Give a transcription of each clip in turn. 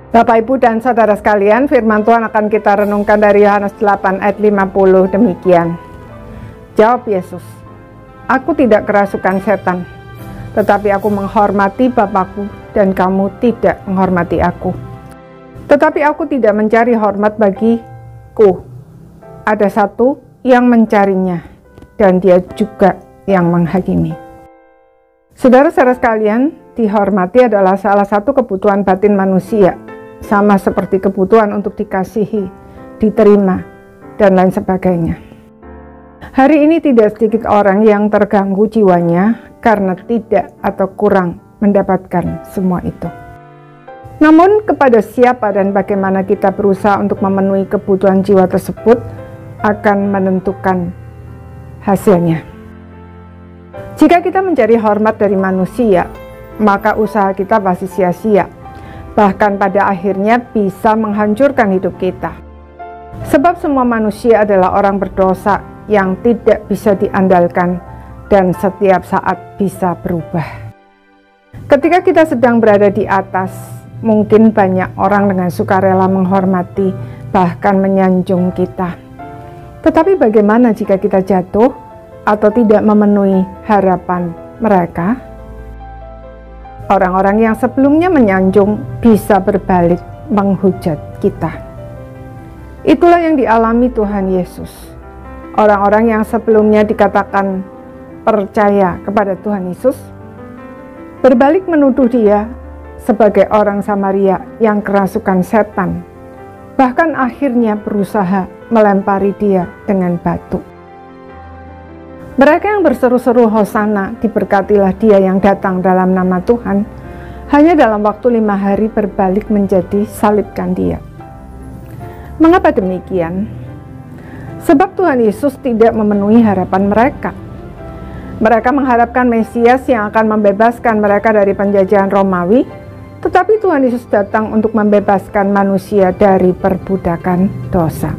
Bapak, Ibu, dan Saudara sekalian, firman Tuhan akan kita renungkan dari Yohanes 8 ayat 50 demikian. Jawab Yesus, "Aku tidak kerasukan setan, tetapi aku menghormati Bapakku dan kamu tidak menghormati aku. Tetapi aku tidak mencari hormat bagiku. Ada satu yang mencarinya, dan dia juga yang menghakimi." Saudara-saudara sekalian, dihormati adalah salah satu kebutuhan batin manusia, sama seperti kebutuhan untuk dikasihi, diterima, dan lain sebagainya. Hari ini tidak sedikit orang yang terganggu jiwanya karena tidak atau kurang mendapatkan semua itu. Namun kepada siapa dan bagaimana kita berusaha untuk memenuhi kebutuhan jiwa tersebut akan menentukan hasilnya. Jika kita mencari hormat dari manusia, maka usaha kita pasti sia-sia. Bahkan pada akhirnya bisa menghancurkan hidup kita. Sebab semua manusia adalah orang berdosa yang tidak bisa diandalkan dan setiap saat bisa berubah. Ketika kita sedang berada di atas, mungkin banyak orang dengan sukarela menghormati, bahkan menyanjung kita. Tetapi bagaimana jika kita jatuh atau tidak memenuhi harapan mereka? Orang-orang yang sebelumnya menyanjung bisa berbalik menghujat kita. Itulah yang dialami Tuhan Yesus. Orang-orang yang sebelumnya dikatakan percaya kepada Tuhan Yesus, berbalik menuduh dia sebagai orang Samaria yang kerasukan setan, bahkan akhirnya berusaha melempari dia dengan batu. Mereka yang berseru-seru Hosana, diberkatilah dia yang datang dalam nama Tuhan, hanya dalam waktu 5 hari berbalik menjadi salibkan dia. Mengapa demikian? Sebab Tuhan Yesus tidak memenuhi harapan mereka. Mereka mengharapkan Mesias yang akan membebaskan mereka dari penjajahan Romawi, tetapi Tuhan Yesus datang untuk membebaskan manusia dari perbudakan dosa.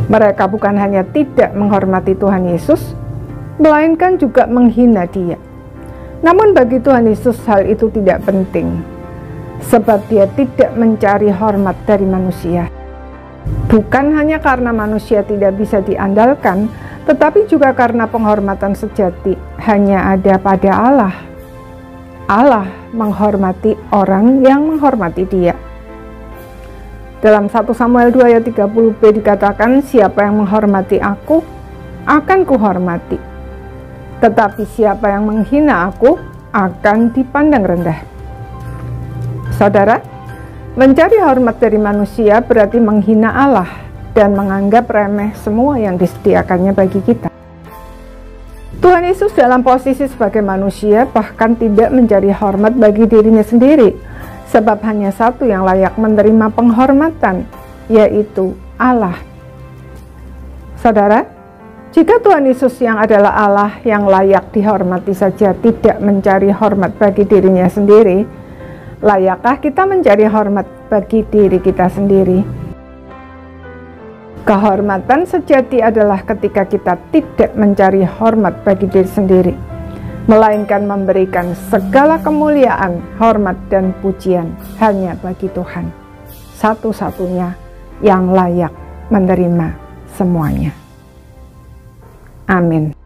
Mereka bukan hanya tidak menghormati Tuhan Yesus, melainkan juga menghina dia. Namun bagi Tuhan Yesus hal itu tidak penting, sebab dia tidak mencari hormat dari manusia. Bukan hanya karena manusia tidak bisa diandalkan, tetapi juga karena penghormatan sejati hanya ada pada Allah. Allah menghormati orang yang menghormati dia. Dalam 1 Samuel 2 ayat 30b dikatakan, "Siapa yang menghormati aku, akan kuhormati. Tetapi siapa yang menghina aku, akan dipandang rendah." Saudara, mencari hormat dari manusia berarti menghina Allah dan menganggap remeh semua yang disediakannya bagi kita. Tuhan Yesus dalam posisi sebagai manusia bahkan tidak mencari hormat bagi dirinya sendiri, sebab hanya satu yang layak menerima penghormatan, yaitu Allah. Saudara, jika Tuhan Yesus yang adalah Allah yang layak dihormati saja tidak mencari hormat bagi dirinya sendiri, layakkah kita mencari hormat bagi diri kita sendiri? Kehormatan sejati adalah ketika kita tidak mencari hormat bagi diri sendiri, melainkan memberikan segala kemuliaan, hormat, dan pujian hanya bagi Tuhan, satu-satunya yang layak menerima semuanya. Amin.